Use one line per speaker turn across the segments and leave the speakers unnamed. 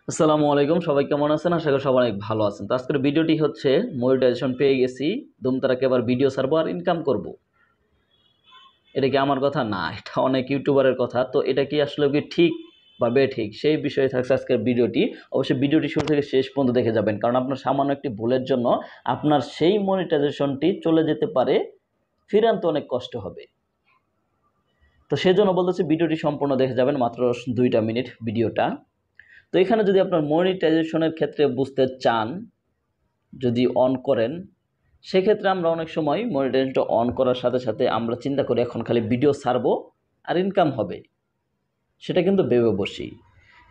আসসালামু আলাইকুম, সবাই কেমন আছেন? আশা করি সবাই অনেক ভালো আছেন। তো আজকের ভিডিওটি হচ্ছে মনিটাইজেশন পেয়ে গেছি, দুমতারাকে এবার ভিডিও ছাড়বো আর ইনকাম করব। এটা কি আমার কথা না, এটা অনেক ইউটিউবারের কথা। তো এটা কি আসলে কি ঠিক বা বেঠিক সেই বিষয়ে থাকছে আজকের ভিডিওটি। অবশ্যই ভিডিওটি শুরু থেকে শেষ পর্যন্ত দেখে যাবেন, কারণ আপনার সামান্য একটি ভুলের জন্য আপনার সেই মনিটাইজেশনটি চলে যেতে পারে, ফিরাতে অনেক কষ্ট হবে। তো সেজন্য বলতেছি ভিডিওটি সম্পূর্ণ দেখে যাবেন, মাত্র 2টা মিনিট ভিডিওটা। তো এখানে যদি আপনার মনিটাইজেশনের ক্ষেত্রে বুঝতে চান, যদি অন করেন, সেক্ষেত্রে আমরা অনেক সময় মনিটাইজেশনটা অন করার সাথে সাথে আমরা চিন্তা করি এখন খালি ভিডিও ছাড়বো আর ইনকাম হবে। সেটা কিন্তু ভেবে বসি।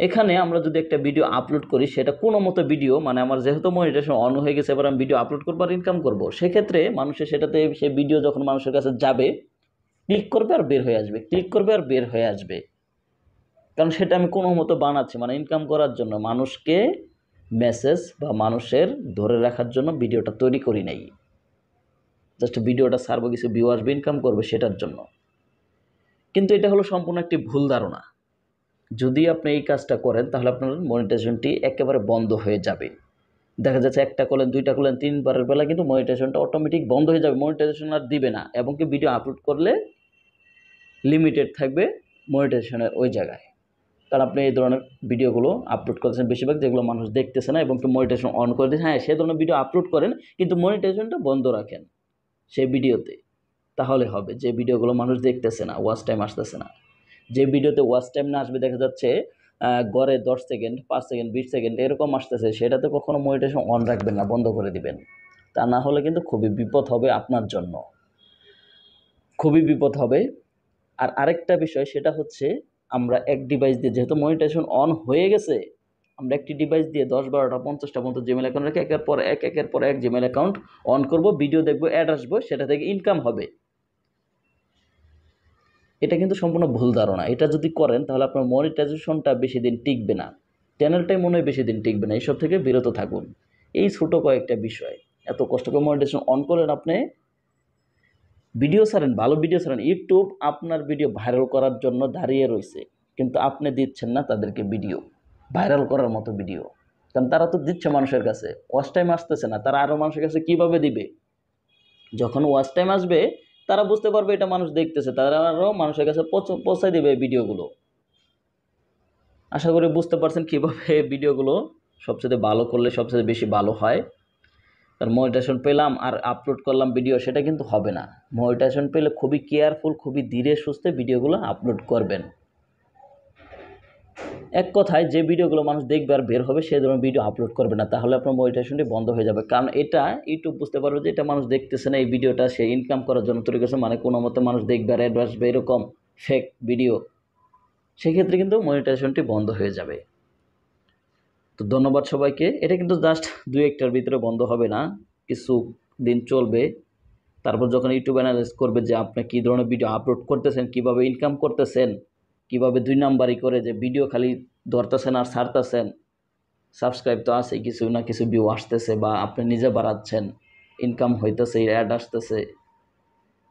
এখানে আমরা যদি একটা ভিডিও আপলোড করি, সেটা কোনো মতো ভিডিও, মানে আমার যেহেতু মনিটাইজেশন অন হয়ে গেছে, এবার আমি ভিডিও আপলোড করবো আর ইনকাম করবো, সেক্ষেত্রে মানুষের সেটাতে সেই ভিডিও যখন মানুষের কাছে যাবে, ক্লিক করবে আর বের হয়ে আসবে, ক্লিক করবে আর বের হয়ে আসবে। কারণ সেটা আমি কোনো মতো বানাচ্ছি, মানে ইনকাম করার জন্য, মানুষকে মেসেজ বা মানুষের ধরে রাখার জন্য ভিডিওটা তৈরি করি নাই। জাস্ট ভিডিওটা ছাড়বো, কিছু ভিউ আসবে, ইনকাম করবে, সেটার জন্য। কিন্তু এটা হলো সম্পূর্ণ একটি ভুল ধারণা। যদি আপনি এই কাজটা করেন, তাহলে আপনার মনিটাইজেশনটি একেবারে বন্ধ হয়ে যাবে। দেখা যাচ্ছে একটা করলেন, 2টা করলেন, 3বারের বেলা কিন্তু মনিটাইজেশনটা অটোমেটিক বন্ধ হয়ে যাবে, মনিটাইজেশন আর দিবে না। এবং কি ভিডিও আপলোড করলে লিমিটেড থাকবে মনিটাইজেশনের ওই জায়গায়। কারণ আপনি এই ধরনের ভিডিওগুলো আপলোড করতেছেন বেশিরভাগ, যেগুলো মানুষ দেখতেছে না, এবং কি মনিটাইজেশন অন করে দিন। হ্যাঁ, সেই ধরনের ভিডিও আপলোড করেন, কিন্তু মনিটাইজেশনটা বন্ধ রাখেন সেই ভিডিওতে, তাহলে হবে। যে ভিডিওগুলো মানুষ দেখতেছে না, ওয়াচ টাইম আসতেছে না, যে ভিডিওতে ওয়াচ টাইম না আসবে, দেখা যাচ্ছে গড়ে 10 সেকেন্ড, 5 সেকেন্ড, 20 সেকেন্ড এরকম আসতেছে, সেটাতে কখনো মনিটাইজেশন অন রাখবেন না, বন্ধ করে দিবেন। তা না হলে কিন্তু খুবই বিপদ হবে আপনার জন্য, খুবই বিপদ হবে। আর আরেকটা বিষয়, সেটা হচ্ছে আমরা এক ডিভাইস দিয়ে, যেহেতু মনিটাইজেশন অন হয়ে গেছে, আমরা একটি ডিভাইস দিয়ে 10, 12টা, 50টা পর্যন্ত জিমেল অ্যাকাউন্ট রেখে একের পর এক জিমেল অ্যাকাউন্ট অন করব, ভিডিও দেখবো, অ্যাড আসবো, সেটা থেকে ইনকাম হবে। এটা কিন্তু সম্পূর্ণ ভুল ধারণা। এটা যদি করেন, তাহলে আপনার মনিটাইজেশনটা বেশি দিন টিকবে না, চ্যানেলটাই মনে হয় বেশি দিন টিকবে না। এইসব থেকে বিরত থাকুন। এই ছোটো কয়েকটা বিষয়, এত কষ্ট করে মনিটাইজেশন অন করেন, আপনি ভিডিও ছাড়েন, ভালো ভিডিও ছাড়েন, ইউটিউব আপনার ভিডিও ভাইরাল করার জন্য দাঁড়িয়ে রয়েছে, কিন্তু আপনি দিচ্ছেন না তাদেরকে ভিডিও ভাইরাল করার মতো ভিডিও। কারণ তারা তো দিচ্ছে মানুষের কাছে, ওয়াচ টাইম আসতেছে না, তারা আরও মানুষের কাছে কীভাবে দিবে? যখন ওয়াচ টাইম আসবে, তারা বুঝতে পারবে এটা মানুষ দেখতেছে, তারা আরও মানুষের কাছে পৌঁছায় দেবে ভিডিওগুলো। আশা করি বুঝতে পারছেন কীভাবে ভিডিওগুলো সবচেয়ে ভালো করলে সবচেয়ে বেশি ভালো হয়। আর মনিটাইজেশন পেলাম আর আপলোড করলাম ভিডিও, সেটা কিন্তু হবে না। মনিটাইজেশন পেলে খুবই কেয়ারফুল, খুবই ধীরে সুস্থে ভিডিওগুলো আপলোড করবেন। এক কথায়, যে ভিডিওগুলো মানুষ দেখবে আর বের হবে, সেই ধরনের ভিডিও আপলোড করবে না, তাহলে আপনার মনিটাইজেশনটি বন্ধ হয়ে যাবে। কারণ এটা ইউটিউব বুঝতে পারবে যে এটা মানুষ দেখতেছে না, এই ভিডিওটা সে ইনকাম করার জন্য তৈরি করছে, মানে কোনো মতে মানুষ দেখবে আর অ্যাড আসবে, এরকম ফেক ভিডিও। সেক্ষেত্রে কিন্তু মনিটাইজেশনটি বন্ধ হয়ে যাবে। তো ধন্যবাদ সবাইকে। এটা কিন্তু জাস্ট 2-1টার ভিতরে বন্ধ হবে না, কিছু দিন চলবে। তারপর যখন ইউটিউব অ্যানালাইজ করবে যে আপনি কী ধরনের ভিডিও আপলোড করতেছেন, কিভাবে ইনকাম করতেছেন, কিভাবে 2 নাম্বারই করে যে ভিডিও খালি ধরতেছেন আর ছাড়তেছেন, সাবস্ক্রাইব তো আছে, কিছু না কিছু ভিউ আসতেছে, বা আপনি নিজে বাড়াচ্ছেন, ইনকাম হইতেছে, অ্যাড আসতেছে,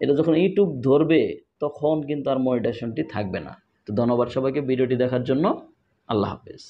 এটা যখন ইউটিউব ধরবে, তখন কিন্তু আর মনিটাইজেশনটি থাকবে না। তো ধন্যবাদ সবাইকে ভিডিওটি দেখার জন্য। আল্লাহ হাফেজ।